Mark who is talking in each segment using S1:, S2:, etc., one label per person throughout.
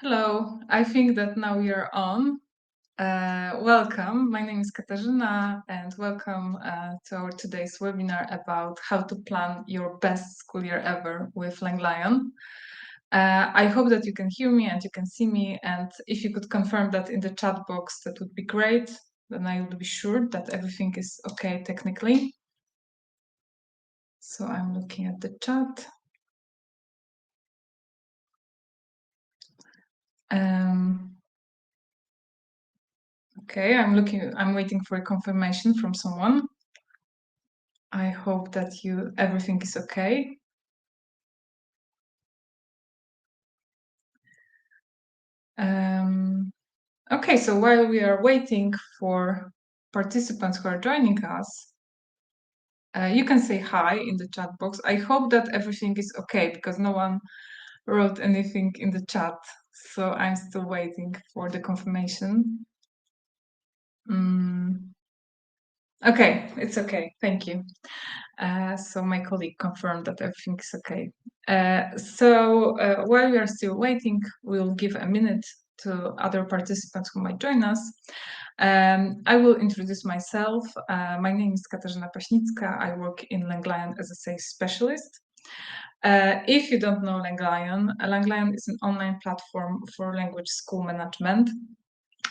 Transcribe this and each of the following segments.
S1: Hello, I think that now we are on. Welcome, my name is Katarzyna and welcome to our today's webinar about how to plan your best school year ever with LangLion. I hope that you can hear me and you can see me, and if you could confirm that in the chat box, that would be great. Then I would be sure that everything is okay technically. So I'm looking at the chat. Okay, I'm waiting for a confirmation from someone. I hope that everything is okay. Okay, so while we are waiting for participants who are joining us, you can say hi in the chat box. I hope that everything is okay because no one wrote anything in the chat, so I'm still waiting for the confirmation. Okay, it's okay. Thank you. So my colleague confirmed that everything is okay. While we are still waiting, we'll give a minute to other participants who might join us. I will introduce myself. My name is Katarzyna Paśnicka. I work in LangLion as a sales specialist. If you don't know LangLion is an online platform for language school management.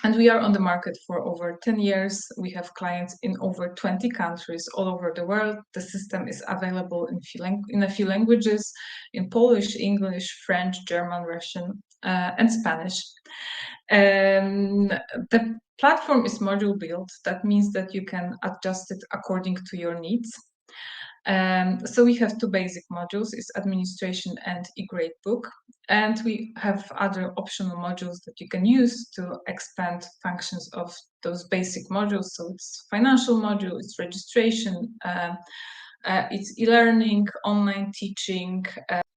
S1: And we are on the market for over 10 years. We have clients in over 20 countries all over the world. The system is available in a few languages, in Polish, English, French, German, Russian, and Spanish. The platform is module built. That means that you can adjust it according to your needs. So we have two basic modules, is administration and e-grade book. And we have other optional modules that you can use to expand functions of those basic modules. So it's financial module, it's registration, it's e-learning, online teaching,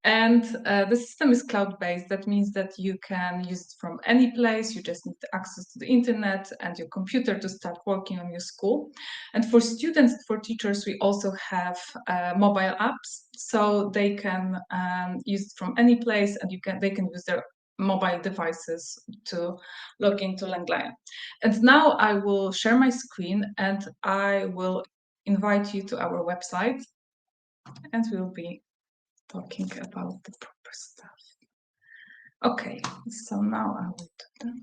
S1: and the system is cloud-based. That means that you can use it from any place. You just need access to the internet and your computer to start working on your school. And for students, for teachers, we also have mobile apps, so they can use it from any place, and they can use their mobile devices to log into LangLion. And now I will share my screen and I will invite you to our website, and we'll be talking about the proper stuff. Okay, so now I will do that.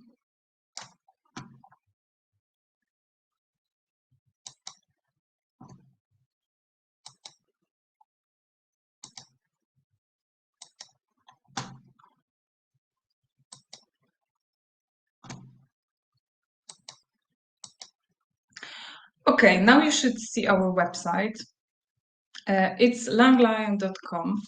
S1: Okay, now you should see our website. It's langlion.com.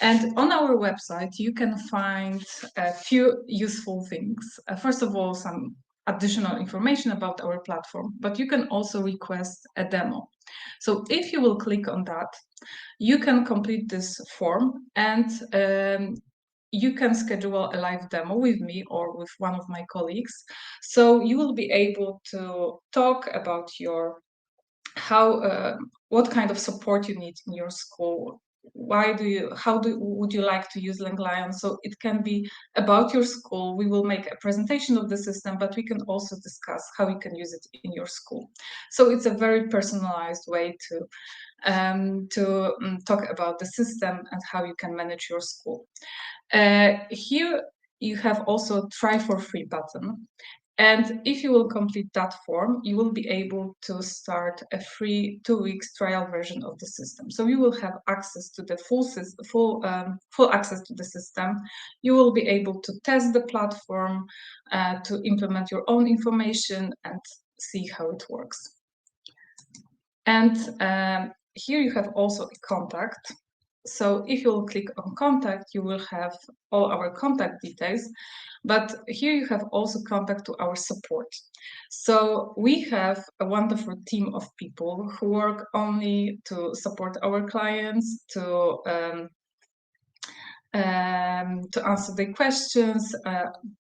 S1: And on our website, you can find a few useful things. First of all, some additional information about our platform, but you can also request a demo. So if you will click on that, you can complete this form and you can schedule a live demo with me or with one of my colleagues. So you will be able to talk about what kind of support you need in your school. Would you like to use LangLion? So it can be about your school. We will make a presentation of the system, but we can also discuss how you can use it in your school. So it's a very personalized way to talk about the system and how you can manage your school. Here you have also try for free button. And if you will complete that form, you will be able to start a free 2 weeks trial version of the system. So you will have access to the full access to the system. You will be able to test the platform, to implement your own information and see how it works. And here you have also a contact. So if you will click on contact, you will have all our contact details, but here you have also contact to our support. So we have a wonderful team of people who work only to support our clients, to answer their questions.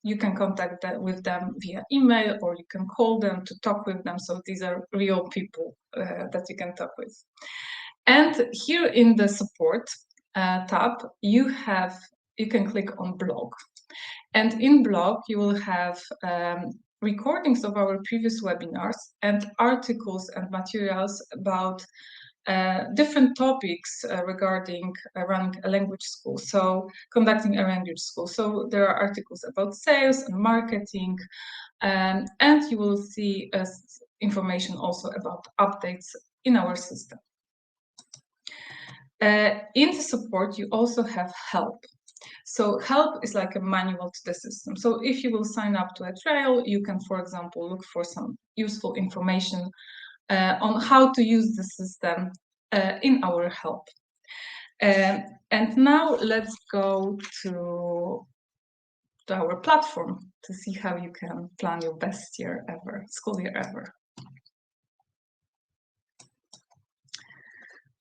S1: You can contact with them via email, or you can call them to talk with them. So these are real people that you can talk with. And here in the support tab, you can click on blog. And in blog, you will have recordings of our previous webinars and articles and materials about different topics regarding running a language school, so conducting a language school. So there are articles about sales and marketing, and you will see information also about updates in our system. In the support, you also have help. So help is like a manual to the system. So if you will sign up to a trial, you can, for example, look for some useful information on how to use the system in our help. And now let's go to our platform to see how you can plan your best year ever, school year ever.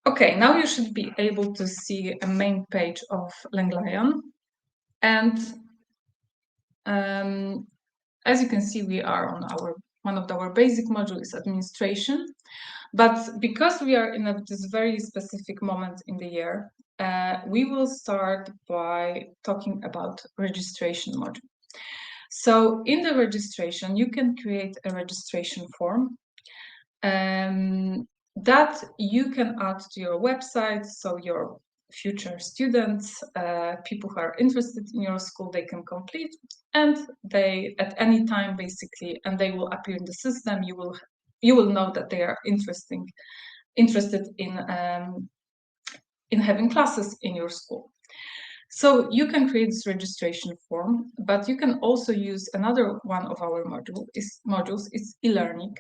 S1: Okay, now you should be able to see a main page of LangLion. And as you can see, we are on one of our basic modules, administration. But because we are in this very specific moment in the year, we will start by talking about registration module. So in the registration, you can create a registration form that you can add to your website. So your future students, people who are interested in your school, they can complete, and they at any time basically, and they will appear in the system. You will know that they are interested in having classes in your school. So you can create this registration form, but you can also use another one of our modules is e-learning.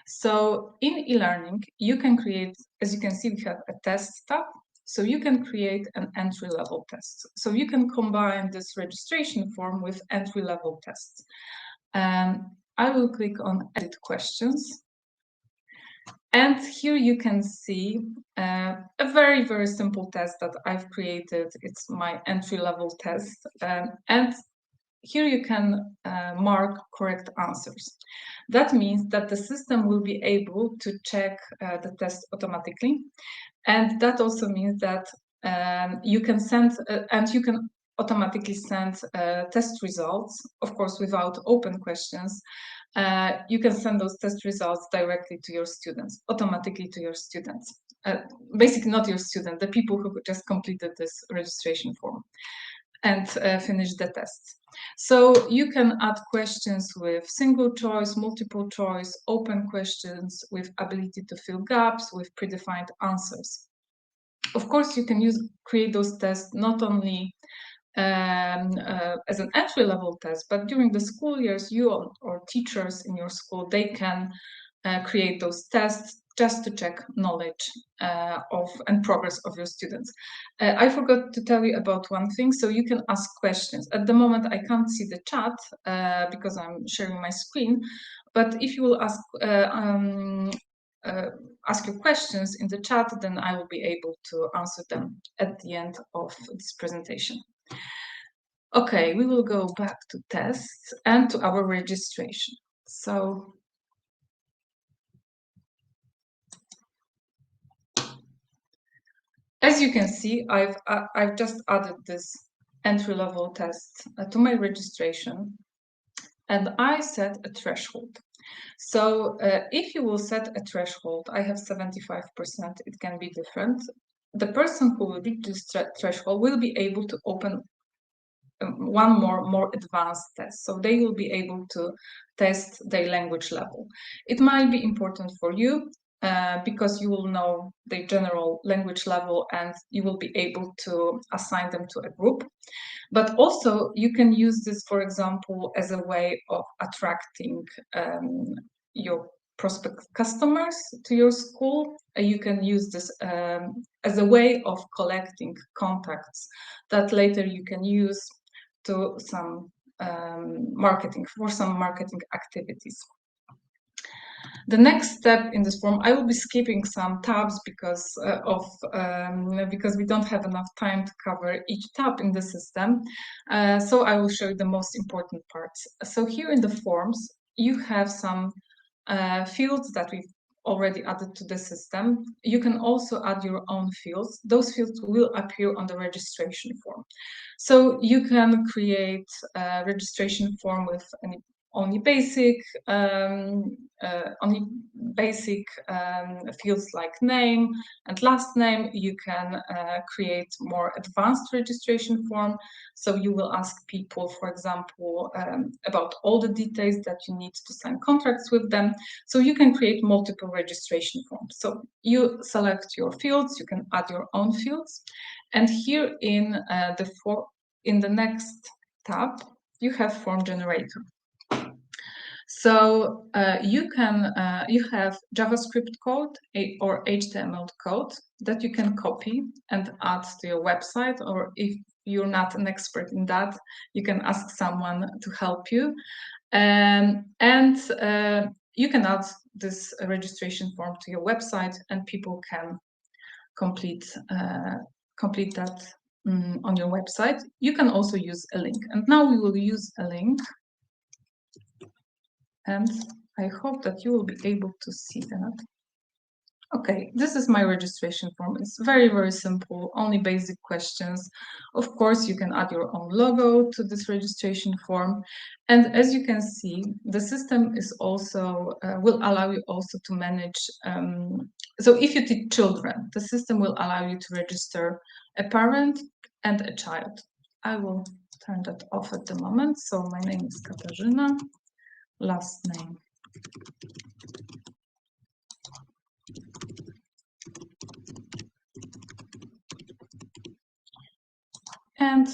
S1: So in e-learning, you can create, as you can see, we have a test tab. So you can create an entry-level test. So you can combine this registration form with entry-level tests. I will click on Edit Questions. And here you can see a very, very simple test that I've created. It's my entry-level test. And here you can mark correct answers. That means that the system will be able to check the test automatically. And that also means that you can send, and you can automatically send test results, of course, without open questions. You can send those test results directly to your students, automatically to your students. Basically, not your student, the people who just completed this registration form and finished the test. So you can add questions with single choice, multiple choice, open questions with ability to fill gaps with predefined answers. Of course, you can create those tests not only as an entry-level test, but during the school years, you or teachers in your school, they can create those tests just to check knowledge and progress of your students. I forgot to tell you about one thing. So you can ask questions. At the moment, I can't see the chat because I'm sharing my screen. But if you will ask your questions in the chat, then I will be able to answer them at the end of this presentation. Okay, we will go back to tests and to our registration. So as you can see, I've just added this entry-level test to my registration, and I set a threshold. So if you will set a threshold, I have 75%, it can be different. The person who will reach this threshold will be able to open one more advanced test. So they will be able to test their language level. It might be important for you because you will know the general language level and you will be able to assign them to a group. But also you can use this, for example, as a way of attracting your prospect customers to your school. You can use this as a way of collecting contacts that later you can use to some marketing activities. The next step in this form, I will be skipping some tabs because we don't have enough time to cover each tab in the system. So I will show you the most important parts. So here in the forms, you have some fields that we've already added to the system, you can also add your own fields. Those fields will appear on the registration form. So you can create a registration form with only basic fields like name and last name. You can create more advanced registration form. So you will ask people, for example, about all the details that you need to sign contracts with them. So you can create multiple registration forms. So you select your fields, you can add your own fields. And here in the next tab, you have form generator. So you have JavaScript code or HTML code that you can copy and add to your website, or if you're not an expert in that, you can ask someone to help you. And you can add this registration form to your website, and people can complete that on your website. You can also use a link. And now we will use a link. And I hope that you will be able to see that. Okay, this is my registration form. It's very, very simple, only basic questions. Of course, you can add your own logo to this registration form. And as you can see, the system is also will allow you also to manage. So if you teach children, the system will allow you to register a parent and a child. I will turn that off at the moment. So my name is Katarzyna. Last name. And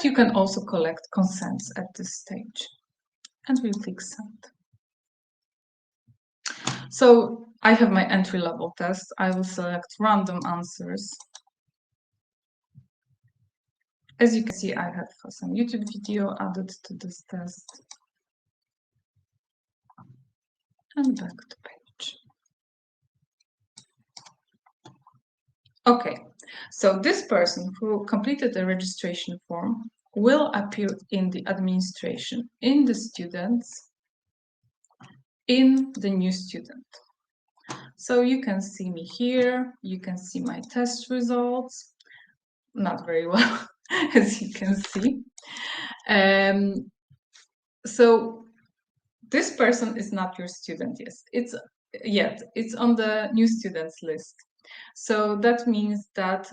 S1: you can also collect consents at this stage. And we'll click send. So I have my entry-level test. I will select random answers. As you can see, I have some YouTube video added to this test. And back to page. Okay, so this person who completed the registration form will appear in the administration, in the students, in the new student. So you can see me here, you can see my test results, not very well, as you can see. So this person is not your student yet. It's on the new students list. So that means that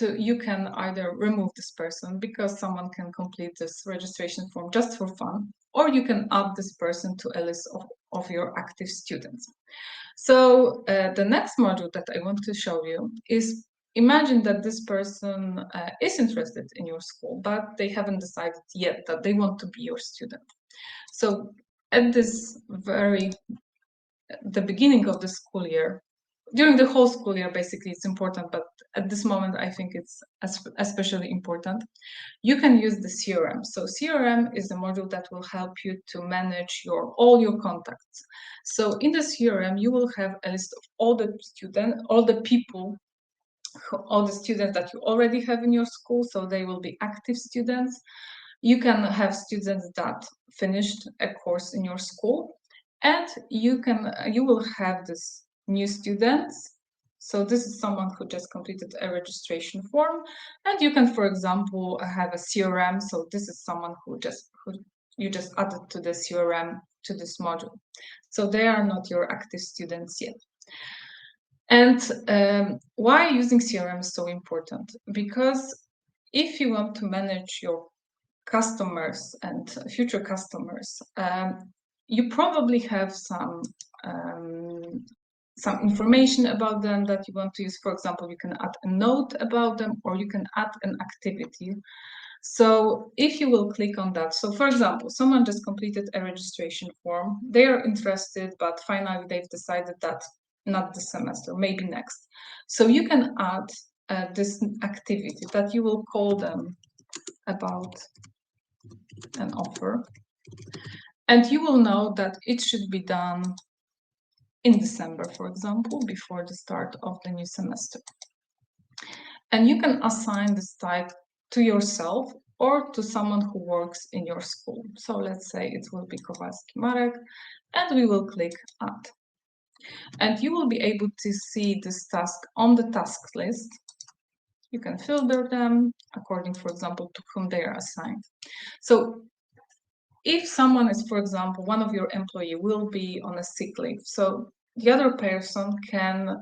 S1: you can either remove this person because someone can complete this registration form just for fun, or you can add this person to a list of your active students. So the next module that I want to show you is, imagine that this person is interested in your school, but they haven't decided yet that they want to be your student. So at the beginning of the school year, during the whole school year, basically, it's important, but at this moment, I think it's especially important. You can use the CRM. So CRM is a module that will help you to manage all your contacts. So in the CRM, you will have a list of all the students, all the students that you already have in your school. So they will be active students. You can have students that finished a course in your school, and you will have this new students. So this is someone who just completed a registration form, and you can, for example, have a CRM. So this is someone who you just added to the CRM, to this module. So they are not your active students yet. And why using CRM is so important? Because if you want to manage your customers and future customers, you probably have some information about them that you want to use. For example, you can add a note about them, or you can add an activity. So if you will click on that, so for example, someone just completed a registration form, they are interested, but finally they've decided that not this semester, maybe next. So you can add this activity that you will call them about an offer, and you will know that it should be done in December, for example, before the start of the new semester. And you can assign this type to yourself or to someone who works in your school. So let's say it will be Kowalski Marek, and we will click Add. And you will be able to see this task on the task list. You can filter them according, for example, to whom they are assigned. So if someone is, for example, one of your employee will be on a sick leave, so the other person can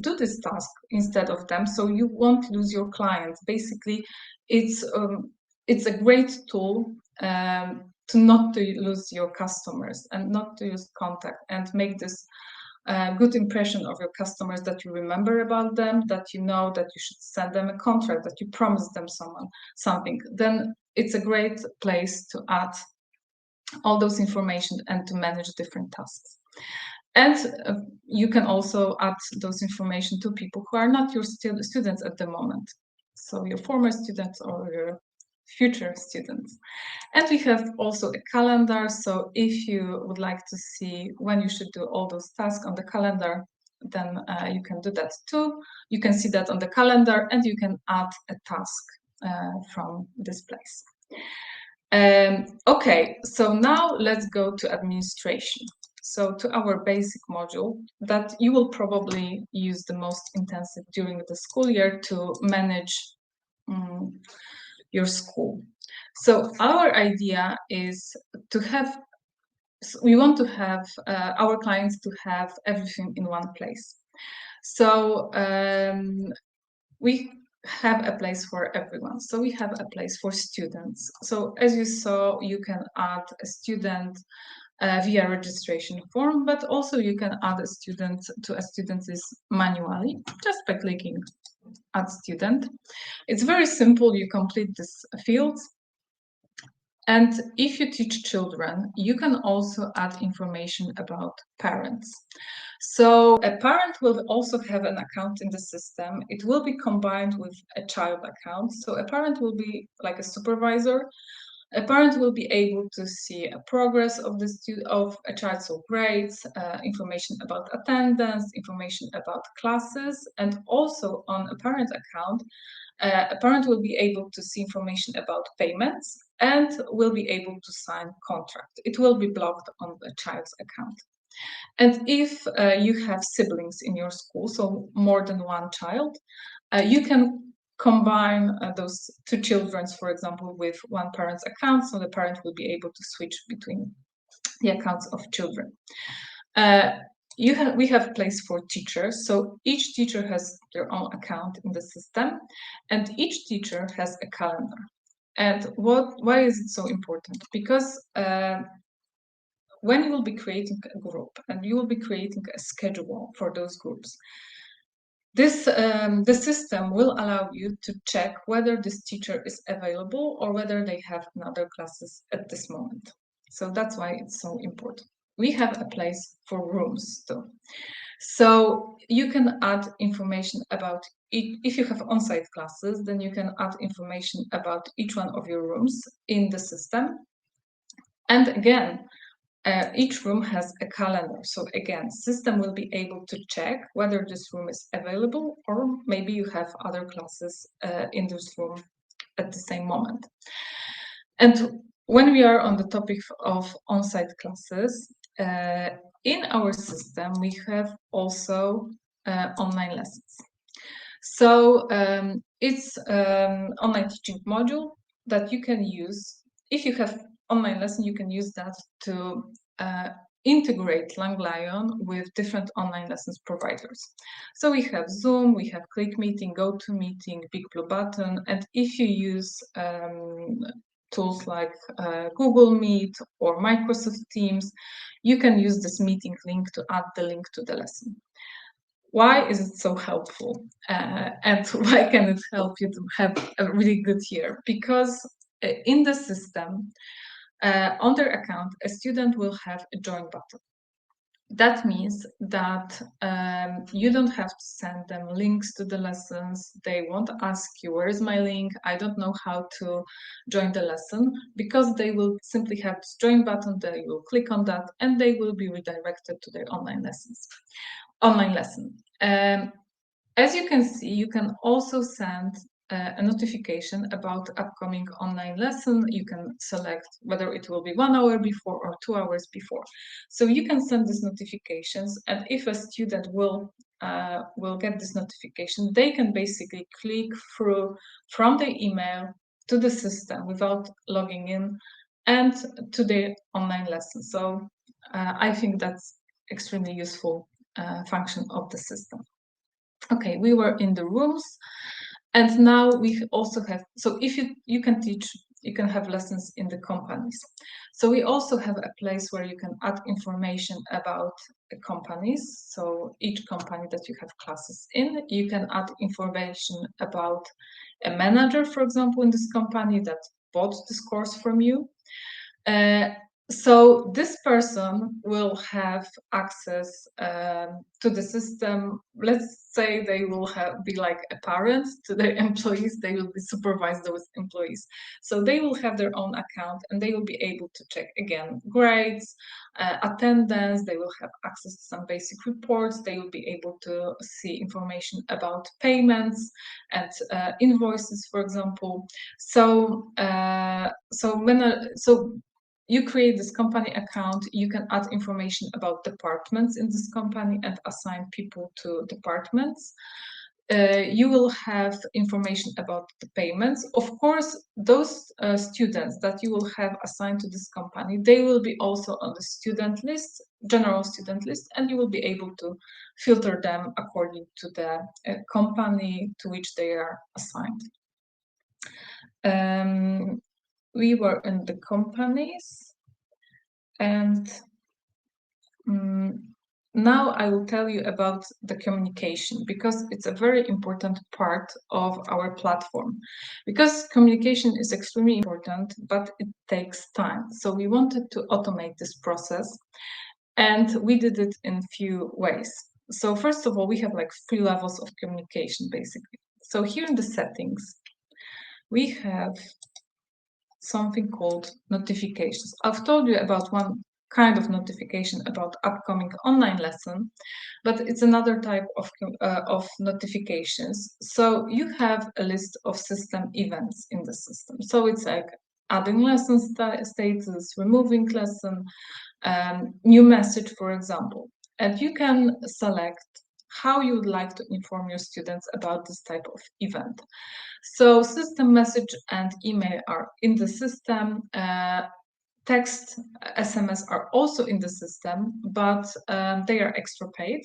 S1: do this task instead of them, so you won't lose your clients. Basically, it's a great tool to not to lose your customers and not to lose contact, and make this good impression of your customers, that you remember about them, that you know that you should send them a contract, that you promised them something. Then it's a great place to add all those information and to manage different tasks. And you can also add those information to people who are not your students at the moment, so your former students or your future students. And we have also a calendar, so if you would like to see when you should do all those tasks on the calendar, then you can do that too. You can see that on the calendar, and you can add a task from this place. Okay, so now let's go to administration. So to our basic module that you will probably use the most intensive during the school year to manage your school. So our idea is to have, we want to have our clients to have everything in one place. So we have a place for everyone. So we have a place for students. So as you saw, you can add a student via registration form, but also you can add a student to a student list manually, just by clicking Add Student. It's very simple. You complete this fields. And if you teach children, you can also add information about parents. So a parent will also have an account in the system. It will be combined with a child account. So a parent will be like a supervisor. A parent will be able to see a progress of a child's grades, information about attendance, information about classes, and also on a parent account, a parent will be able to see information about payments and will be able to sign contract. It will be blocked on the child's account. And if you have siblings in your school, so more than one child, you can combine those two children, for example, with one parent's account, so the parent will be able to switch between the accounts of children. We have place for teachers, so each teacher has their own account in the system, and each teacher has a calendar. And why is it so important? Because when you will be creating a group and you will be creating a schedule for those groups, the system will allow you to check whether this teacher is available or whether they have another classes at this moment. So that's why it's so important. We have a place for rooms too. So you can add information about it. If you have on-site classes, then you can add information about each one of your rooms in the system. And again, each room has a calendar. So again, system will be able to check whether this room is available, or maybe you have other classes in this room at the same moment. And when we are on the topic of on-site classes, in our system, we have also online lessons. So it's online teaching module that you can use. If you have online lesson, you can use that to integrate LangLion with different online lessons providers. So we have Zoom, we have Click Meeting, GoToMeeting, Big Blue Button, and if you use tools like Google Meet or Microsoft Teams, you can use this meeting link to add the link to the lesson. Why is it so helpful? And why can it help you to have a really good year? Because in the system, on their account, a student will have a join button. That means that you don't have to send them links to the lessons. They won't ask you, where's my link? I don't know how to join the lesson, because they will simply have this join button. They will click on that and they will be redirected to their online lesson. As you can see, you can also send a notification about upcoming online lesson. You can select whether it will be 1 hour before or 2 hours before. So you can send these notifications, and if a student will get this notification, they can basically click through from the email to the system without logging in and to the online lesson. So I think that's extremely useful function of the system. Okay, we were in the rooms, and now we also have, so if you can teach, you can have lessons in the companies. So we also have a place where you can add information about the companies. So each company that you have classes in, you can add information about a manager, for example, in this company that bought this course from you. So this person will have access to the system. Let's say they will be like a parent to their employees. They will supervise those employees. So they will have their own account, and they will be able to check again grades, attendance. They will have access to some basic reports. They will be able to see information about payments and invoices, for example. So so you create this company account, you can add information about departments in this company and assign people to departments. You will have information about the payments. Of course, those students that you will have assigned to this company, they will be also on the student list, general student list, and you will be able to filter them according to the company to which they are assigned. We were in the companies, and now I will tell you about the communication, because it's a very important part of our platform. Because communication is extremely important, but it takes time. So we wanted to automate this process, and we did it in few ways. So first of all, we have like 3 levels of communication, basically. So here in the settings, we have something called notifications. I've told you about one kind of notification about upcoming online lesson, but it's another type of notifications. So you have a list of system events in the system. So it's like adding lesson status, removing lesson, new message, for example. And you can select how you would like to inform your students about this type of event. So system message and email are in the system. Text, SMS are also in the system, but they are extra paid.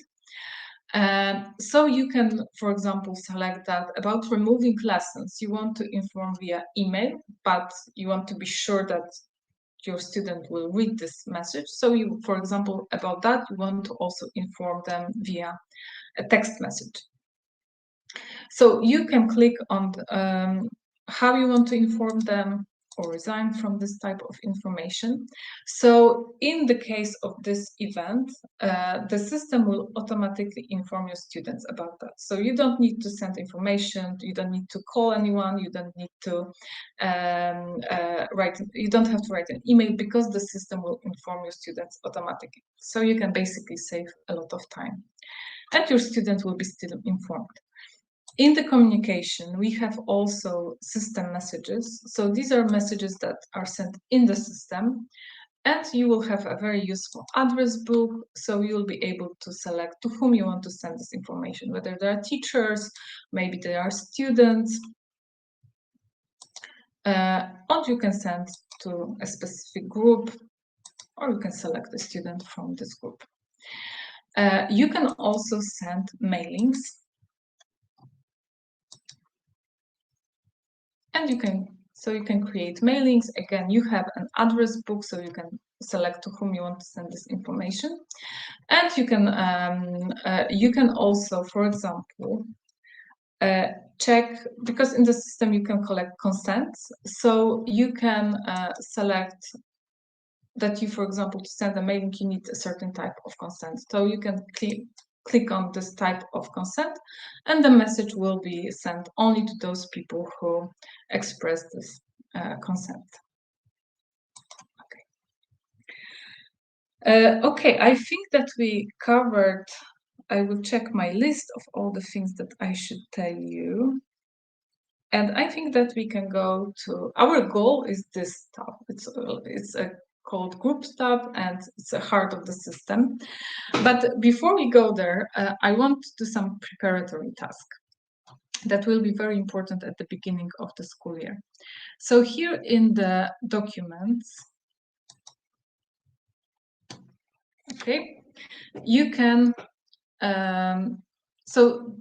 S1: So you can, for example, select that about removing lessons. You want to inform via email, but you want to be sure that your student will read this message. So you, for example, about that, you want to also inform them via a text message. So you can click on how you want to inform them or resign from this type of information. So in the case of this event, the system will automatically inform your students about that. So you don't need to send information, you don't need to call anyone, you don't need to you don't have to write an email, because the system will inform your students automatically. So you can basically save a lot of time, and your student will be still informed. In the communication, we have also system messages. So these are messages that are sent in the system, and you will have a very useful address book. So you'll be able to select to whom you want to send this information, whether they are teachers, maybe they are students, or you can send to a specific group, or you can select a student from this group. You can also send mailings. And you can create mailings. Again, you have an address book, so you can select to whom you want to send this information. And you can also, for example, check, because in the system you can collect consents. So you can select that you, for example, to send a mailing, you need a certain type of consent. So you can click on this type of consent, and the message will be sent only to those people who express this consent. Okay, I think that we covered. I will check my list of all the things that I should tell you. And I think that we can go to, our goal is this tab. It's a called Groups tab, and it's the heart of the system. But before we go there, I want to do some preparatory task that will be very important at the beginning of the school year. So here in the documents, okay, you can so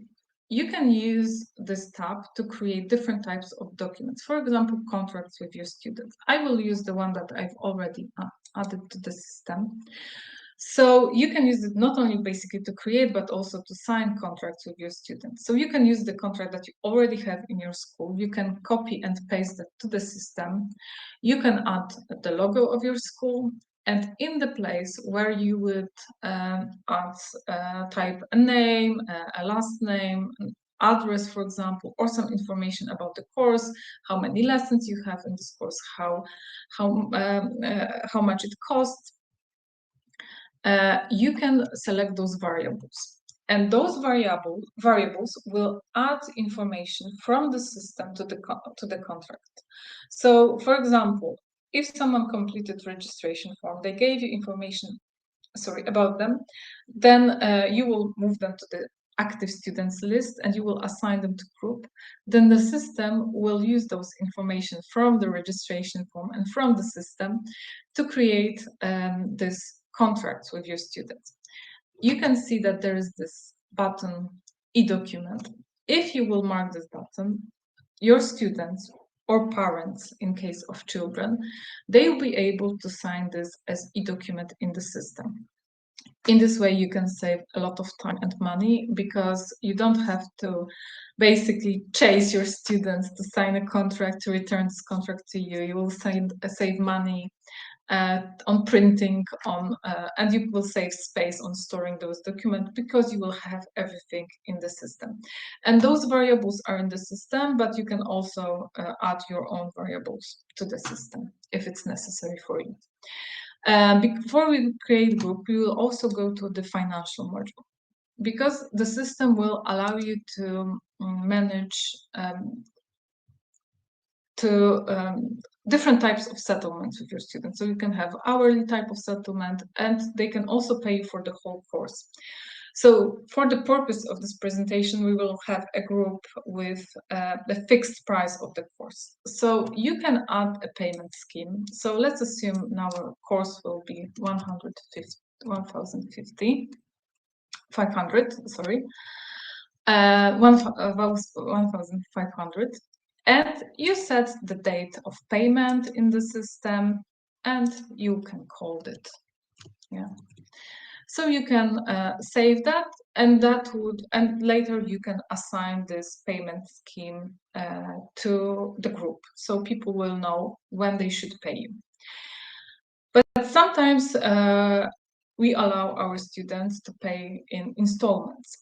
S1: you can use this tab to create different types of documents. For example, contracts with your students. I will use the one that I've already added to the system. So you can use it not only basically to create, but also to sign contracts with your students. So you can use the contract that you already have in your school. You can copy and paste that to the system. You can add the logo of your school. And in the place where you would type a name, a last name, an address, for example, or some information about the course, how many lessons you have in this course, how much it costs, you can select those variables. And those variables will add information from the system to the contract. So, for example, if someone completed registration form, they gave you information, about them, then you will move them to the active students list and you will assign them to group. Then the system will use those information from the registration form and from the system to create this contracts with your students. You can see that there is this button, e-document. If you will mark this button, your students or parents, in case of children, they will be able to sign this as e-document in the system. In this way, you can save a lot of time and money because you don't have to basically chase your students to sign a contract, to return this contract to you. You will save money on printing, and you will save space on storing those documents because you will have everything in the system. And those variables are in the system, but you can also add your own variables to the system if it's necessary for you. Before we create group, we will also go to the financial module because the system will allow you to manage different types of settlements with your students. So you can have hourly type of settlement, and they can also pay for the whole course. So for the purpose of this presentation, we will have a group with the fixed price of the course. So you can add a payment scheme. So let's assume now our course will be 1,500, sorry, 1,500. And you set the date of payment in the system, and you can call it. Yeah. So you can save that, and later you can assign this payment scheme to the group, so people will know when they should pay you. But sometimes we allow our students to pay in installments.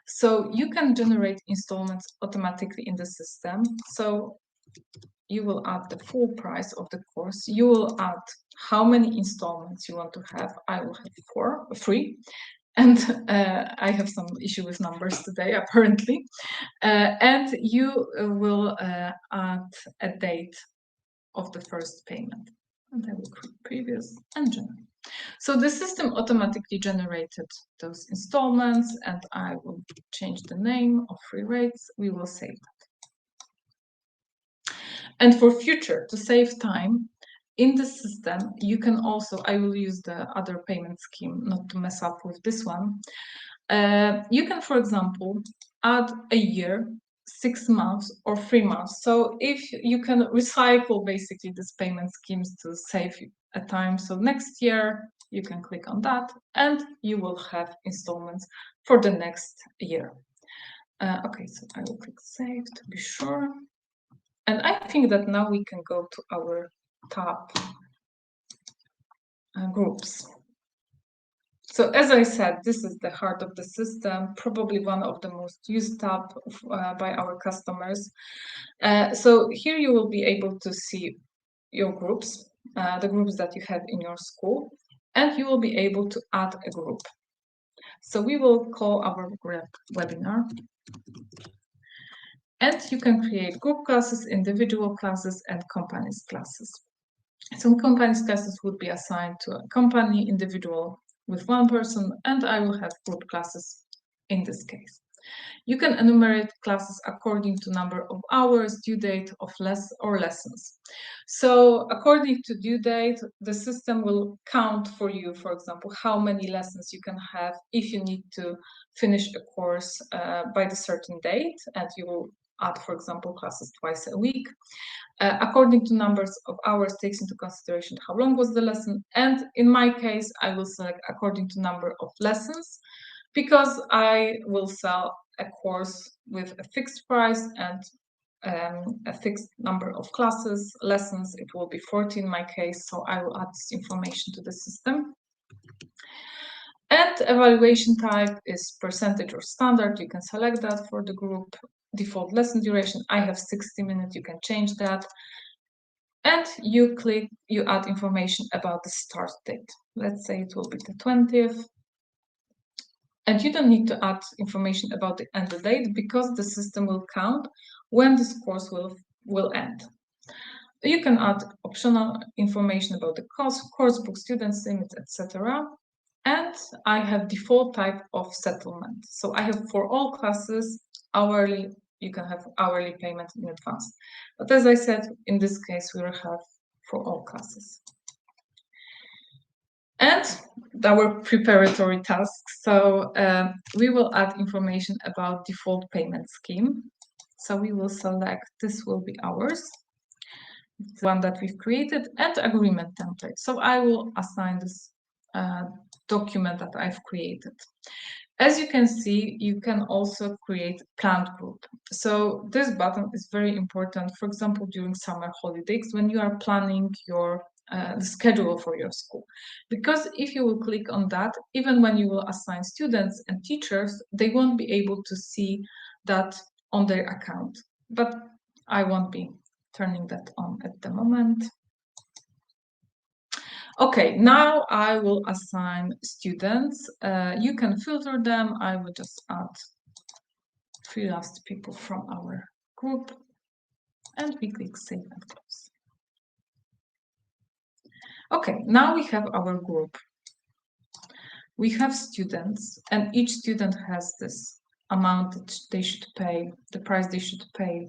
S1: So you can generate installments automatically in the system. So you will add the full price of the course. You will add how many installments you want to have. I will have 3. And I have some issue with numbers today, apparently. And you will add a date of the first payment. And I will click previous and generate. So the system automatically generated those installments, and I will change the name of free rates. We will save that. And for future, to save time, in the system, you can also, I will use the other payment scheme not to mess up with this one. You can, for example, add a year, 6 months, or 3 months. So if you can recycle basically these payment schemes to save a time. So next year, you can click on that, and you will have installments for the next year. Okay, so I will click save to be sure. And I think that now we can go to our tab groups. So as I said, this is the heart of the system, probably one of the most used tab by our customers. So here you will be able to see your groups, the groups that you have in your school, and you will be able to add a group. So we will call our webinar. And you can create group classes, individual classes, and companies classes. Some companies classes would be assigned to a company, individual with one person, and I will have group classes in this case. You can enumerate classes according to number of hours, due date of lessons. So according to due date, the system will count for you, for example, how many lessons you can have if you need to finish a course by the certain date, and you will add, for example, classes twice a week. According to numbers of hours, takes into consideration how long was the lesson, and in my case, I will select according to number of lessons, because I will sell a course with a fixed price and a fixed number of classes, lessons. It will be 40 in my case, so I will add this information to the system. And evaluation type is percentage or standard. You can select that for the group. Default lesson duration, I have 60 minutes, you can change that. And you add information about the start date. Let's say it will be the 20th. And you don't need to add information about the end date, because the system will count when this course will end. You can add optional information about the course book, students limits, etc. And I have default type of settlement. So I have for all classes hourly. You can have hourly payment in advance. But as I said, in this case, we will have for all classes. And our preparatory tasks. So we will add information about default payment scheme. So we will select, this will be ours, the one that we've created, and agreement template. So I will assign this document that I've created. As you can see, you can also create planned group. So this button is very important, for example, during summer holidays, when you are planning your the schedule for your school. Because if you will click on that, even when you will assign students and teachers, they won't be able to see that on their account. But I won't be turning that on at the moment. Okay, now I will assign students. You can filter them. I will just add 3 last people from our group, and we click Save and Close. Okay, now we have our group. We have students, and each student has this amount that they should pay, the price they should pay,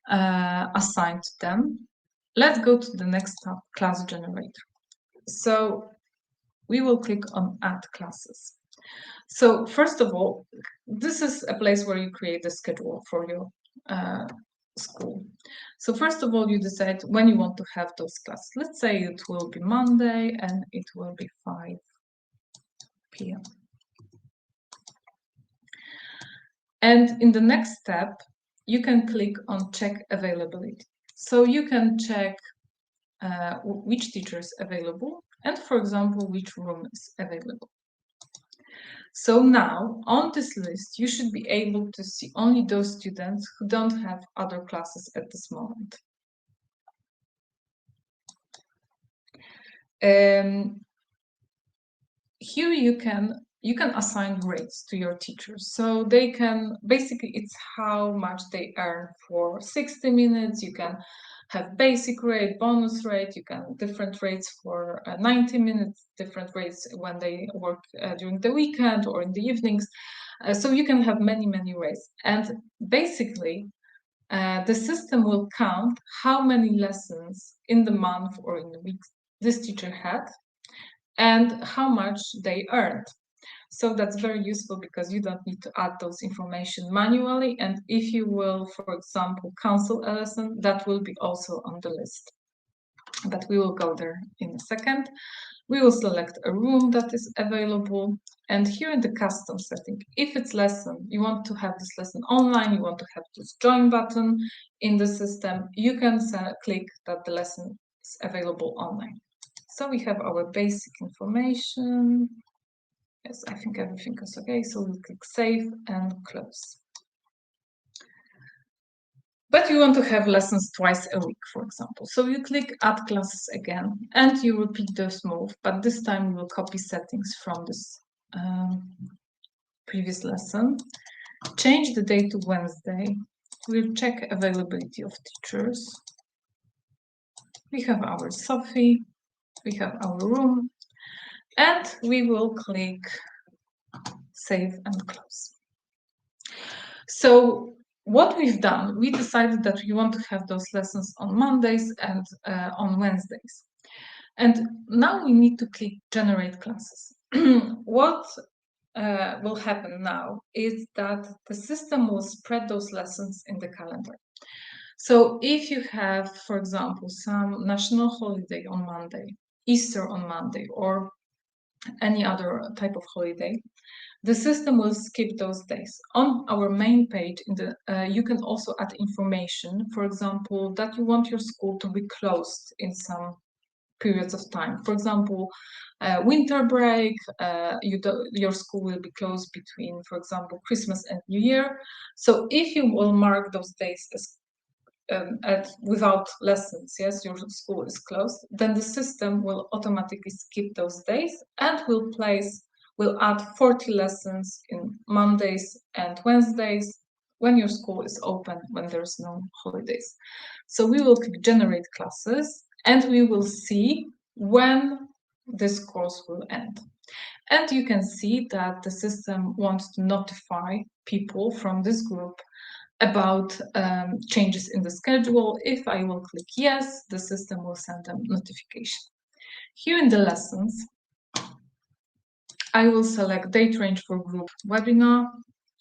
S1: assigned to them. Let's go to the next tab, class generator. So we will click on Add Classes. So first of all, this is a place where you create the schedule for your school. So first of all, you decide when you want to have those classes. Let's say it will be Monday and it will be 5 p.m. And in the next step, you can click on Check Availability. So you can check which teacher is available and, for example, which room is available. So now, on this list, you should be able to see only those students who don't have other classes at this moment. Here you can assign rates to your teachers. So they can, basically, it's how much they earn for 60 minutes. You can have basic rate, bonus rate, you can different rates for 90 minutes, different rates when they work during the weekend or in the evenings. So you can have many rates. And basically, the system will count how many lessons in the month or in the week this teacher had and how much they earned. So that's very useful because you don't need to add those information manually. And if you will, for example, cancel a lesson, that will be also on the list. But we will go there in a second. We will select a room that is available. And here in the custom setting, if it's lesson, you want to have this lesson online, you want to have this join button in the system, you can click that the lesson is available online. So we have our basic information. Yes, I think everything is okay. So we'll click Save and Close. But you want to have lessons twice a week, for example. So you click Add Classes again, and you repeat this move, but this time you will copy settings from this previous lesson. Change the date to Wednesday. we'll check availability of teachers. We have our Sophie, we have our room, and we will click save and close. So what we've done, we decided that we want to have those lessons on Mondays and on Wednesdays. And now we need to click generate classes. What will happen now is that the system will spread those lessons in the calendar. So if you have, for example, some national holiday on Monday, Easter on Monday, or any other type of holiday, the system will skip those days. On our main page, you can also add information, for example, that you want your school to be closed in some periods of time. For example, winter break, your school will be closed between, for example, Christmas and New Year. So if you will mark those days as without lessons, yes, your school is closed, then the system will automatically skip those days and will add 40 lessons in Mondays and Wednesdays when your school is open, when there's no holidays. So we will click generate classes and we will see when this course will end. And you can see that the system wants to notify people from this group about changes in the schedule. If I will click yes, the system will send them notification. Here in the lessons, I will select date range for group webinar.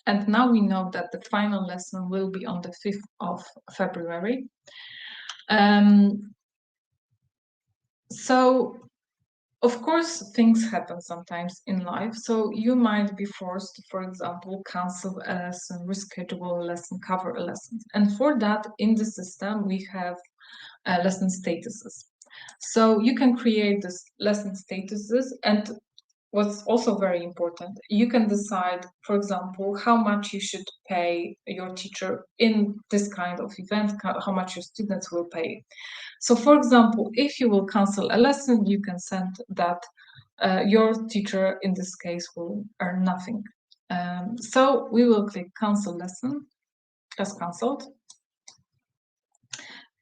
S1: And now we know that the final lesson will be on the 5th of February. So, of course, things happen sometimes in life. So you might be forced to, for example, cancel a lesson, reschedule a lesson, cover a lesson. And for that, in the system, we have lesson statuses. So you can create this lesson statuses, and what's also very important, you can decide, for example, how much you should pay your teacher in this kind of event, how much your students will pay. So for example, if you will cancel a lesson, you can send that your teacher, in this case, will earn nothing. So we will click cancel lesson as cancelled,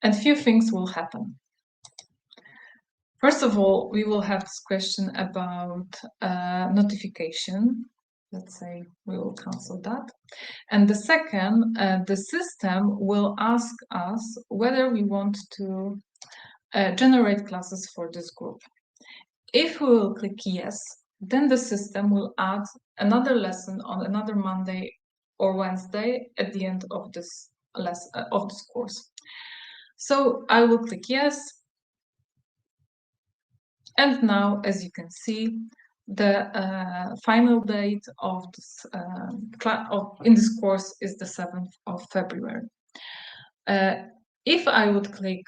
S1: and few things will happen. First of all, we will have this question about notification. Let's say we will cancel that. And the second, the system will ask us whether we want to generate classes for this group. If we will click yes, then the system will add another lesson on another Monday or Wednesday at the end of this course. So I will click yes. And now, as you can see, the final date of this in this course is the 7th of February. If I would click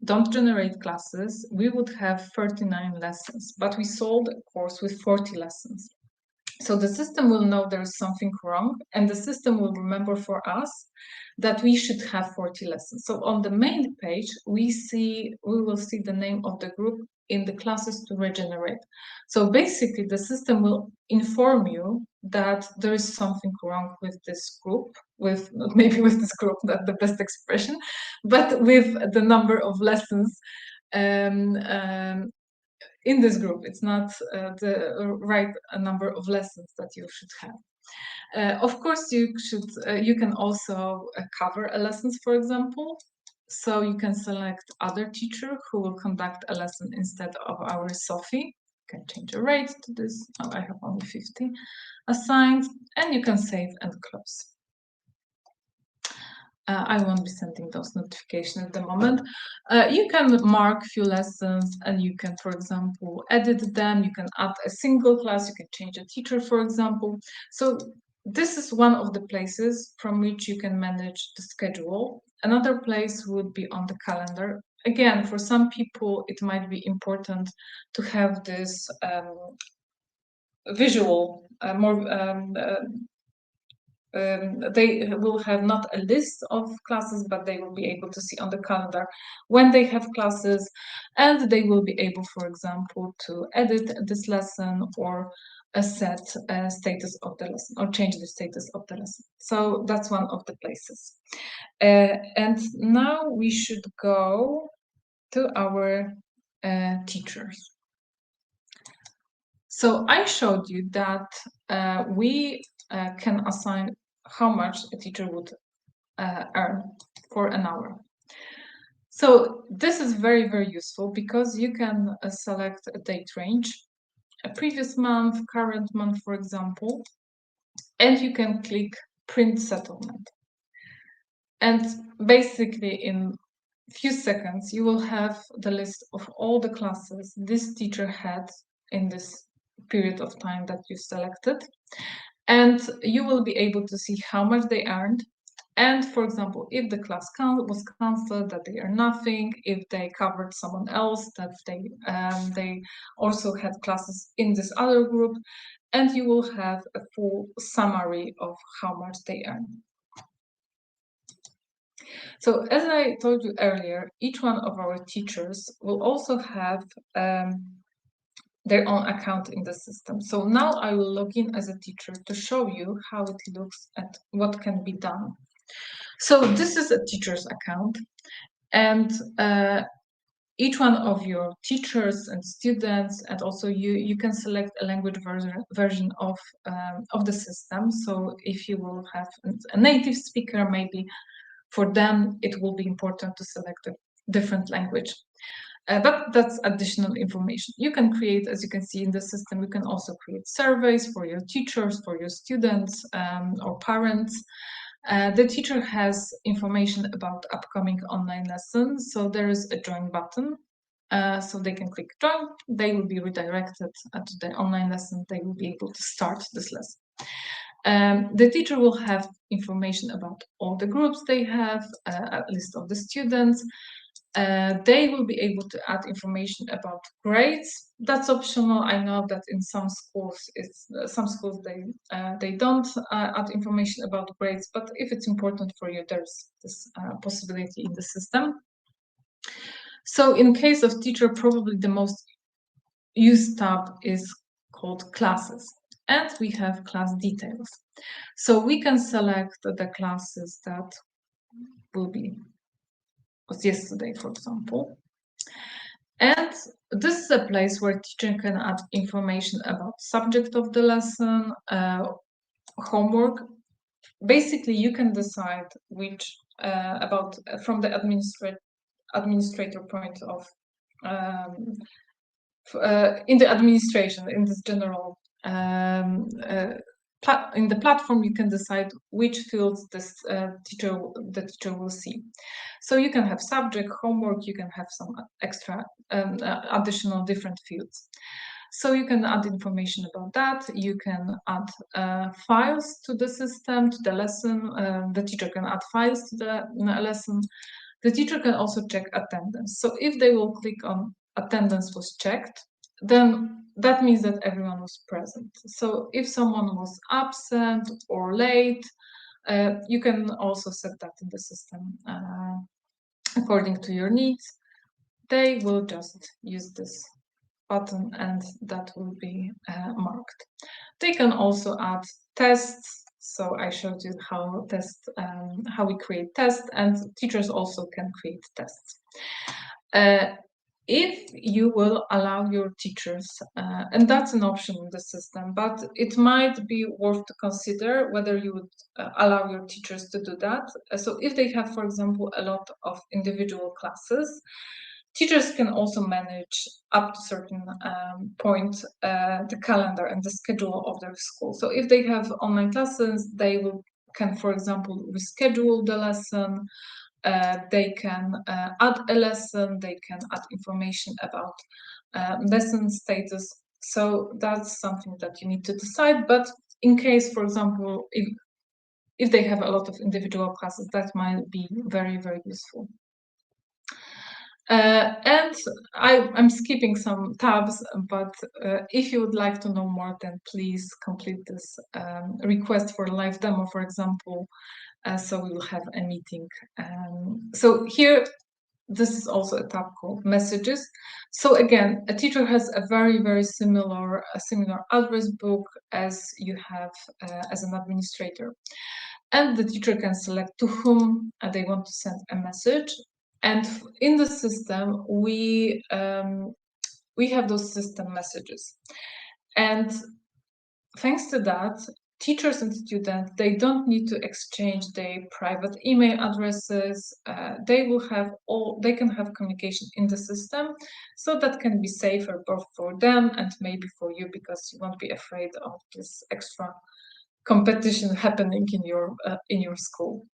S1: don't generate classes, we would have 39 lessons, but we sold a course with 40 lessons. So the system will know there is something wrong, and the system will remember for us that we should have 40 lessons. So on the main page, we will see the name of the group in the classes to regenerate. So basically, the system will inform you that there is something wrong with this group, maybe with this group, not the best expression, but with the number of lessons in this group. It's not the right number of lessons that you should have. Of course, you can also cover a lessons, for example. So you can select other teacher who will conduct a lesson instead of our Sophie. You can change the rate to this. Now I have only 50 assigned, and you can save and close. I won't be sending those notifications at the moment. You can mark few lessons and you can, for example, edit them. You can add a single class. You can change a teacher, for example. So this is one of the places from which you can manage the schedule. Another place would be on the calendar. Again, for some people, it might be important to have this visual, they will have not a list of classes, but they will be able to see on the calendar when they have classes, and they will be able, for example, to edit this lesson or set status of the lesson or change the status of the lesson. So that's one of the places. And now we should go to our teachers. So I showed you that we can assign how much a teacher would earn for an hour. So this is very, very useful because you can select a date range, a previous month, current month, for example, and you can click print settlement. And basically in few seconds, you will have the list of all the classes this teacher had in this period of time that you selected. And you will be able to see how much they earned. And for example, if the class was cancelled, that they earn nothing. If they covered someone else, that they also had classes in this other group. And you will have a full summary of how much they earn. So as I told you earlier, each one of our teachers will also have their own account in the system. So now I will log in as a teacher to show you how it looks at what can be done. So this is a teacher's account, and each one of your teachers and students, and also you can select a language version of the system. So if you will have a native speaker, maybe for them it will be important to select a different language. But that's additional information. You can create, as you can see in the system, you can also create surveys for your teachers, for your students or parents. The teacher has information about upcoming online lessons, so there is a join button. So they can click join, they will be redirected to the online lesson, they will be able to start this lesson. The teacher will have information about all the groups they have, a list of the students. They will be able to add information about grades. That's optional. I know that in some schools, they don't add information about grades, but if it's important for you, there's this possibility in the system. So in case of teacher, probably the most used tab is called classes, and we have class details. So we can select the classes that will be was yesterday, for example. And this is a place where teacher can add information about subject of the lesson, homework. Basically, you can decide which about from the administrator point of in the administration, in this general in the platform, you can decide which fields the teacher will see. So you can have subject, homework, you can have some extra additional different fields. So you can add information about that. You can add files to the system, to the lesson. The teacher can add files to the lesson. The teacher can also check attendance. So if they will click on attendance was checked, then that means that everyone was present. So if someone was absent or late, you can also set that in the system according to your needs. They will just use this button and that will be marked. They can also add tests. So I showed you how we create tests, and teachers also can create tests. If you will allow your teachers, and that's an option in the system, but it might be worth to consider whether you would allow your teachers to do that. So if they have, for example, a lot of individual classes, teachers can also manage up to a certain point the calendar and the schedule of their school. So if they have online classes, they can, for example, reschedule the lesson. They can add a lesson, they can add information about lesson status. So that's something that you need to decide. But in case, for example, if they have a lot of individual classes, that might be very, very useful. And I'm skipping some tabs, but if you would like to know more, then please complete this request for a live demo, for example. So we will have a meeting. So here, this is also a tab called Messages. So again, a teacher has a very similar address book as you have as an administrator, and the teacher can select to whom they want to send a message. And in the system, we have those system messages, and thanks to that, teachers and students, they don't need to exchange their private email addresses. They can have communication in the system, so that can be safer both for them and maybe for you, because you won't be afraid of this extra competition happening in your school.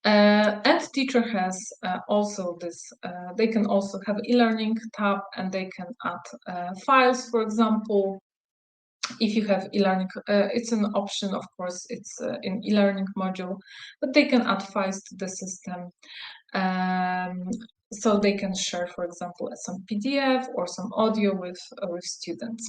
S1: And teacher has also this, they can also have e-learning tab, and they can add files, for example. If you have e-learning, it's an option, of course, it's in e-learning module, but they can add files to the system. So they can share, for example, some PDF or some audio with students.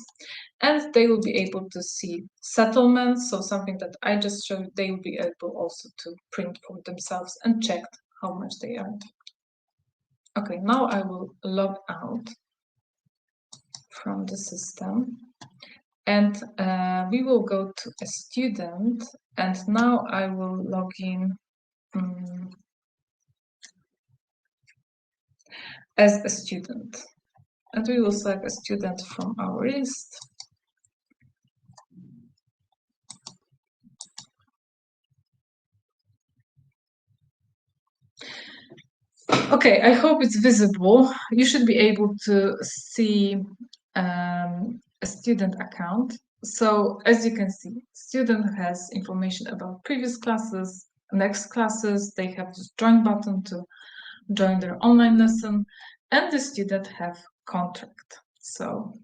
S1: And they will be able to see settlements, so something that I just showed, they will be able also to print for themselves and check how much they earned. Okay, now I will log out from the system. And we will go to a student, and now I will log in as a student. And we will select a student from our list. Okay, I hope it's visible. You should be able to see a student account. So as you can see, student has information about previous classes, next classes. They have this join button to join their online lesson, and the student have contract. So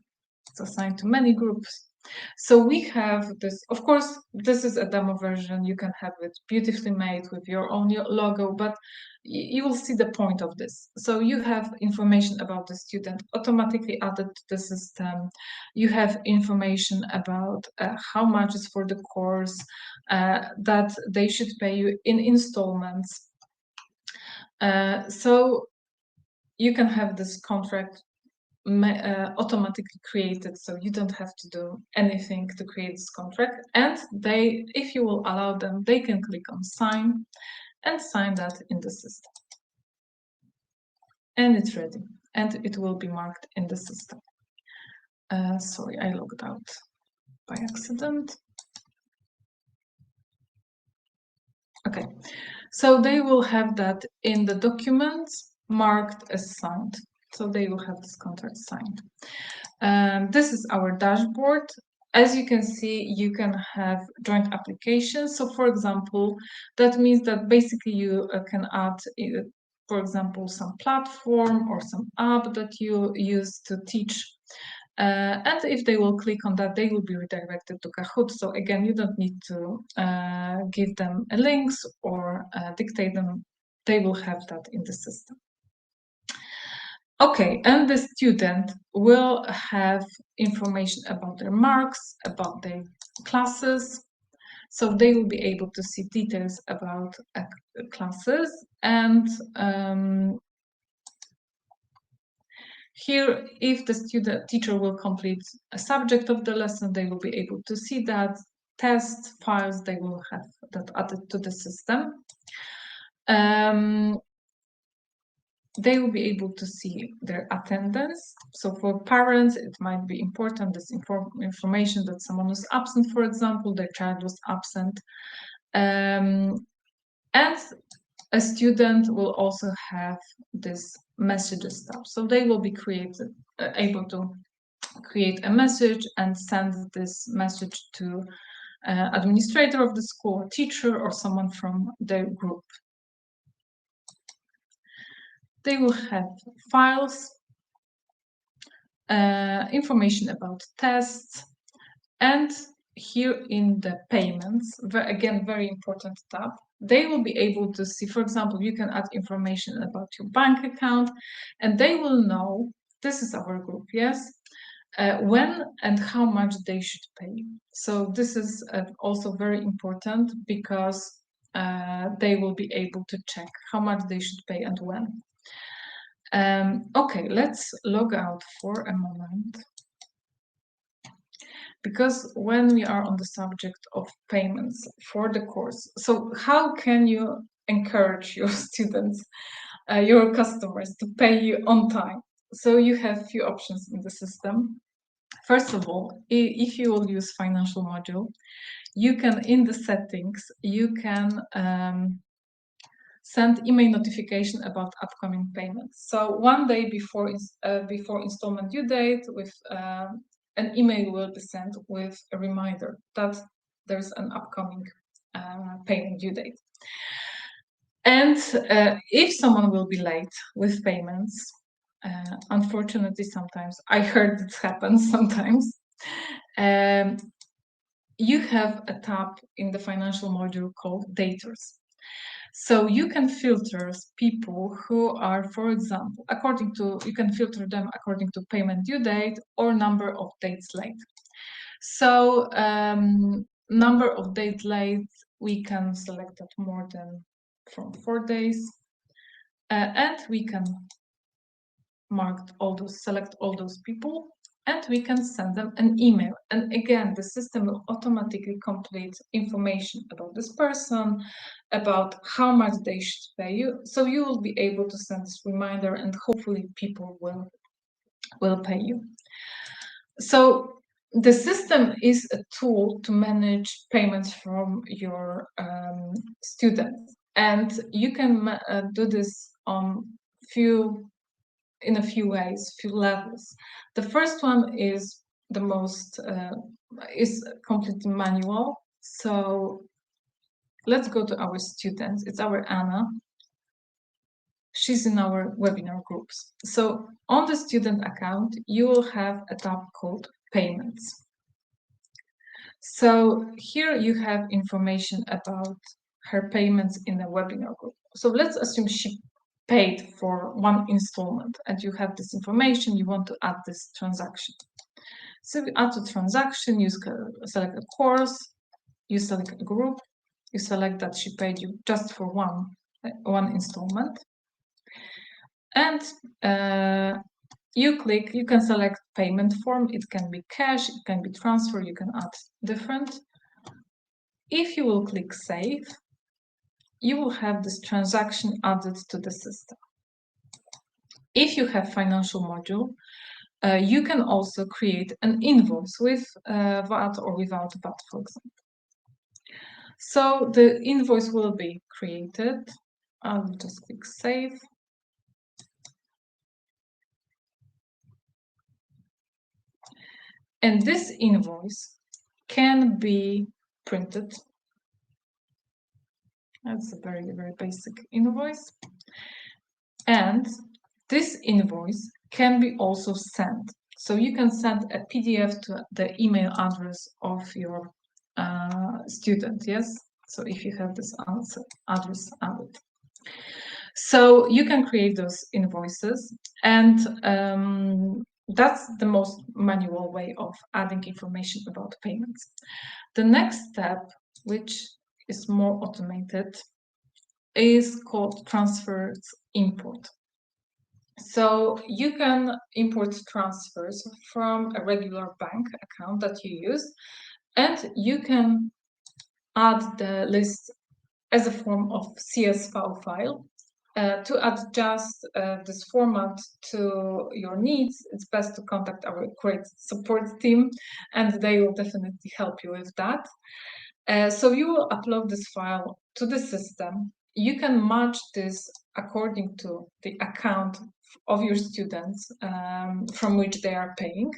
S1: it's assigned to many groups. So we have this, of course, this is a demo version. You can have it beautifully made with your own logo, but you will see the point of this. So you have information about the student automatically added to the system. You have information about how much is for the course, that they should pay you in installments. So you can have this contract automatically created, so you don't have to do anything to create this contract. And they, if you will allow them, they can click on sign and sign that in the system. And it's ready, and it will be marked in the system. Sorry, I logged out by accident. Okay, so they will have that in the documents marked as signed. So they will have this contract signed. This is our dashboard. As you can see, you can have joint applications. So for example, that means that basically you can add, for example, some platform or some app that you use to teach. And if they will click on that, they will be redirected to Kahoot. So again, you don't need to give them links or dictate them. They will have that in the system. Okay, and the student will have information about their marks, about their classes. So they will be able to see details about classes. And here, if the teacher will complete a subject of the lesson, they will be able to see that. Test files, they will have that added to the system. They will be able to see their attendance. So for parents, it might be important, this information that someone was absent, for example, their child was absent. And a student will also have this messages tab. So they will be able to create a message and send this message to administrator of the school, teacher, or someone from their group. They will have files, information about tests, and here in the payments, again, very important tab, they will be able to see, for example, you can add information about your bank account, and they will know, this is our group, yes, when and how much they should pay. So this is also very important, because they will be able to check how much they should pay and when. Okay, let's log out for a moment. Because when we are on the subject of payments for the course, so how can you encourage your students, your customers to pay you on time? So you have few options in the system. First of all, if you will use financial module, you can, in the settings, you can send email notification about upcoming payments. So one day before installment due date, with an email will be sent with a reminder that there's an upcoming payment due date. And if someone will be late with payments, unfortunately, sometimes I heard it happens sometimes. You have a tab in the financial module called Daters. So you can filter people who are, for example, you can filter them according to payment due date or number of dates late. So number of days late, we can select that more than from 4 days. And we can select all those people, and we can send them an email. And again, the system will automatically complete information about this person, about how much they should pay you. So you will be able to send this reminder, and hopefully people will pay you. So the system is a tool to manage payments from your students, and you can do this in a few ways, few levels. The first one is is completely manual. So let's go to our students. It's our Anna. She's in our webinar groups. So on the student account, you will have a tab called Payments. So here you have information about her payments in the webinar group. So let's assume she paid for one installment, and you have this information, you want to add this transaction. So you add the transaction, you select a course, you select a group, you select that she paid you just for one installment, and you can select payment form. It can be cash, it can be transfer, you can add different. If you will click Save, you will have this transaction added to the system. If you have financial module, you can also create an invoice with VAT or without VAT, for example. So the invoice will be created. I'll just click Save. And this invoice can be printed. That's a very, very basic invoice. And this invoice can be also sent. So you can send a PDF to the email address of your student, yes? So if you have this address added. So you can create those invoices, and that's the most manual way of adding information about payments. The next step, which is more automated, is called transfers import. So you can import transfers from a regular bank account that you use, and you can add the list as a form of CSV file. To adjust this format to your needs, it's best to contact our great support team, and they will definitely help you with that. So you will upload this file to the system. You can match this according to the account of your students from which they are paying.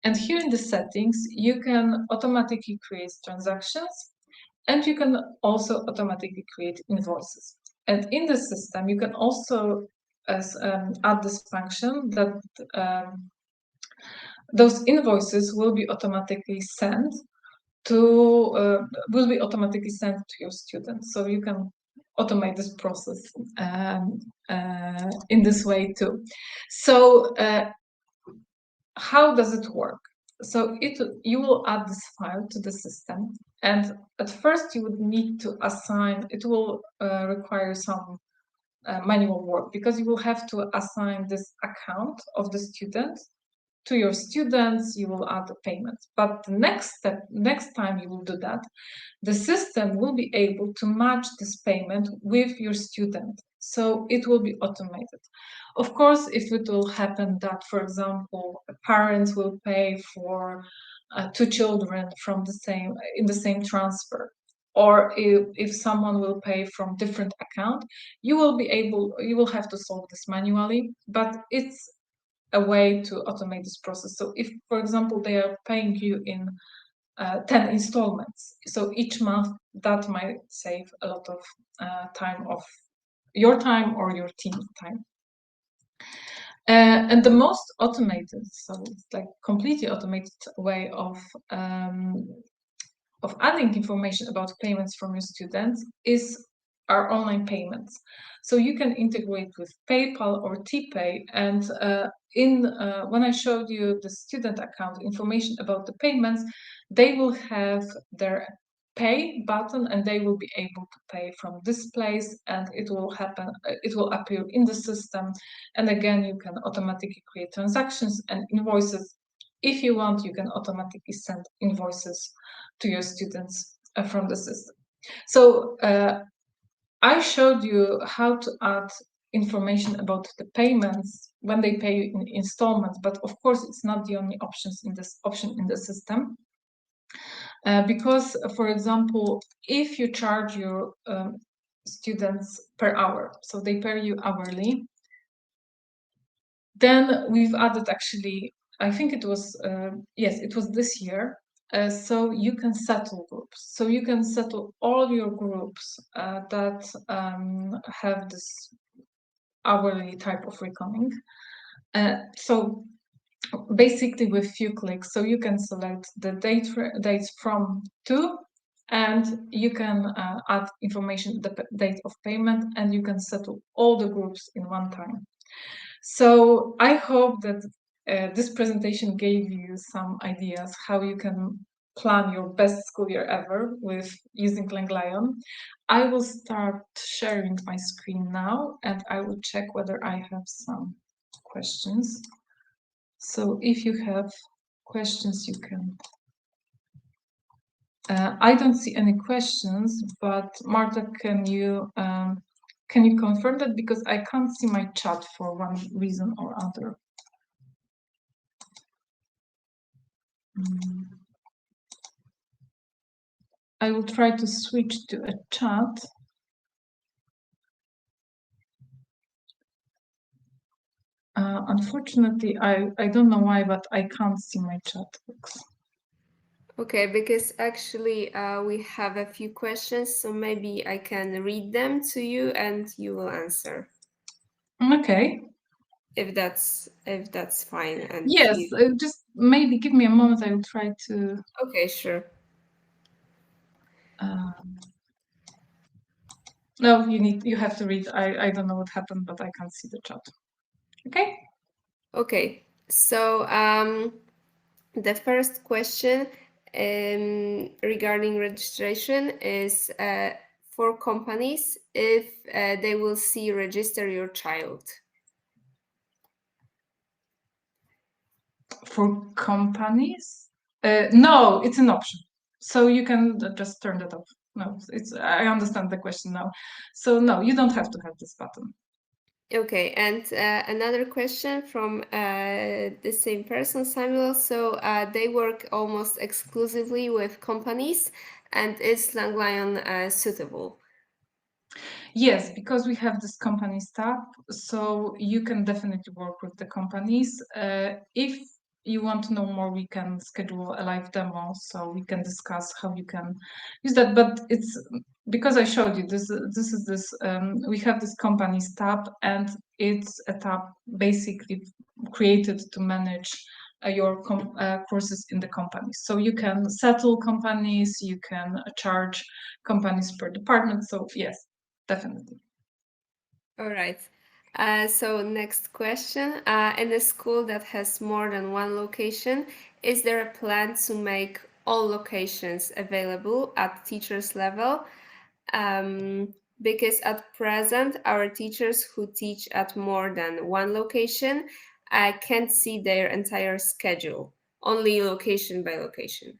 S1: And here in the settings, you can automatically create transactions, and you can also automatically create invoices. And in the system, you can also add this function that those invoices will be automatically sent to your students. So you can automate this process in this way too. So how does it work? So you will add this file to the system, and at first you would need to assign. It will require some manual work, because you will have to assign this account of the student to your students. You will add the payment. But the next step, next time you will do that, the system will be able to match this payment with your student. So it will be automated. Of course, if it will happen that, for example, parents will pay for two children from in the same transfer, or if someone will pay from different account, you will have to solve this manually, but it's a way to automate this process. So if, for example, they are paying you in 10 installments, so each month, that might save a lot of time, of your time or your team's time. And the most automated, so it's like completely automated way of adding information about payments from your students is our online payments. So you can integrate with PayPal or TPay, and when I showed you the student account information about the payments, they will have their pay button, and they will be able to pay from this place, and it will appear in the system. And again, you can automatically create transactions and invoices. If you want, you can automatically send invoices to your students from the system. So I showed you how to add information about the payments when they pay you in installments, but of course it's not the only option in the system. Because, for example, if you charge your students per hour, so they pay you hourly, then we've added, actually, I think it was, yes, it was this year. So you can settle groups. So you can settle all your groups that have this hourly type of reckoning. So basically with few clicks, so you can select the dates from to, and you can add information, the date of payment, and you can settle all the groups in one time. So I hope that this presentation gave you some ideas how you can plan your best school year ever with using LangLion. I will start sharing my screen now, and I will check whether I have some questions. So if you have questions, you can. I don't see any questions, but Marta, can you confirm that, because I can't see my chat for one reason or other? I will try to switch to a chat. Unfortunately, I don't know why, but I can't see my chat box.
S2: Okay, because actually we have a few questions, so maybe I can read them to you and you will answer.
S1: Okay.
S2: If that's fine. And
S1: yes, just maybe give me a moment. I will try to.
S2: Okay, sure.
S1: No, you have to read. I don't know what happened, but I can't see the chat. Okay.
S2: Okay. So the first question regarding registration is for companies, if they will see register your child.
S1: For companies, no, it's an option. So you can just turn that off. No, I understand the question now. So no, you don't have to have this button.
S2: Okay, and another question from the same person, Samuel. So they work almost exclusively with companies, and is LangLion suitable?
S1: Yes, because we have this company staff, so you can definitely work with the companies. If you want to know more, we can schedule a live demo, so we can discuss how you can use that. But it's because I showed you this. We have this companies tab, and it's a tab basically created to manage your courses in the companies. So you can settle companies, you can charge companies per department. So yes, definitely.
S2: All right. So next question. In a school that has more than one location, is there a plan to make all locations available at teachers level? Because at present, our teachers who teach at more than one location can't see their entire schedule, only location by location.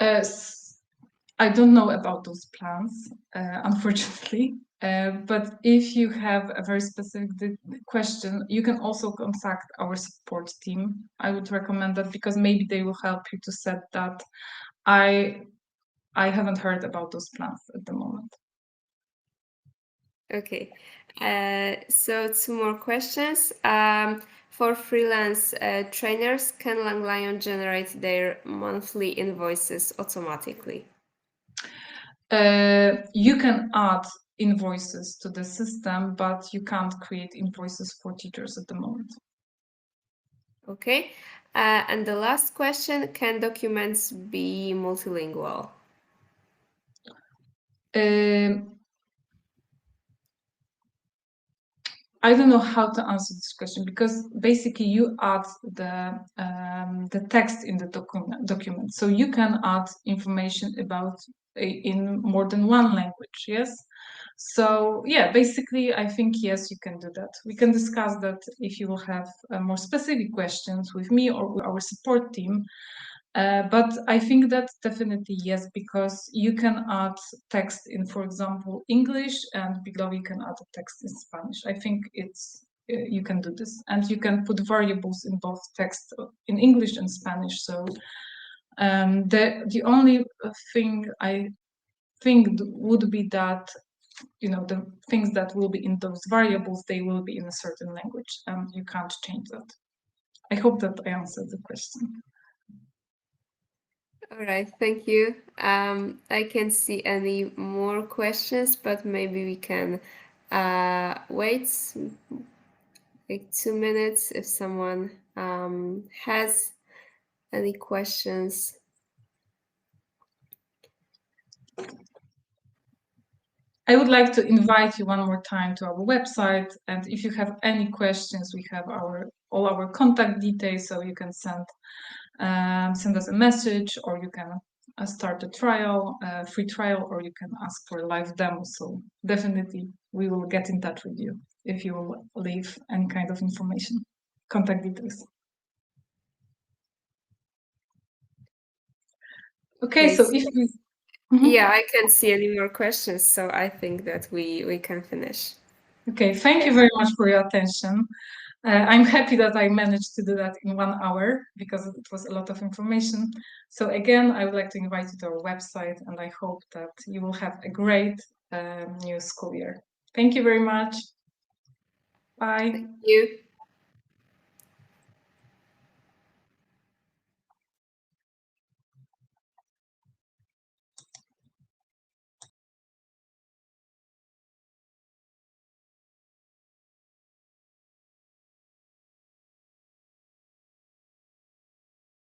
S1: I don't know about those plans, unfortunately. But if you have a very specific question, you can also contact our support team. I would recommend that because maybe they will help you to set that. I haven't heard about those plans at the moment.
S2: Okay, so 2 more questions. For freelance trainers, can LangLion generate their monthly invoices automatically?
S1: You can add invoices to the system, but you can't create invoices for teachers at the moment.
S2: Okay, and the last question, can documents be multilingual?
S1: I don't know how to answer this question because basically you add the text in the document, so you can add information about in more than one language. Yes, so yeah, basically I think yes, you can do that. We can discuss that if you will have more specific questions with me or with our support team. But I think that definitely yes, because you can add text in, for example, English, and below you can add a text in Spanish. I think it's you can do this, and you can put variables in both text in English and Spanish. So the only thing I think would be that the things that will be in those variables, they will be in a certain language, and you can't change that. I hope that I answered the question.
S2: All right, thank you. I can't see any more questions, but maybe we can wait like 2 minutes if someone has any questions.
S1: I would like to invite you one more time to our website, and if you have any questions, we have all our contact details, so you can send us a message, or you can start a trial, free trial, or you can ask for a live demo. So definitely, we will get in touch with you if you will leave any kind of information, contact details. Okay, so if we
S2: Yeah, I can't see any more questions, so I think that we can finish.
S1: Okay, thank you very much for your attention. I'm happy that I managed to do that in 1 hour because it was a lot of information. So again, I would like to invite you to our website, and I hope that you will have a great new school year. Thank you very much. Bye.
S2: Thank you.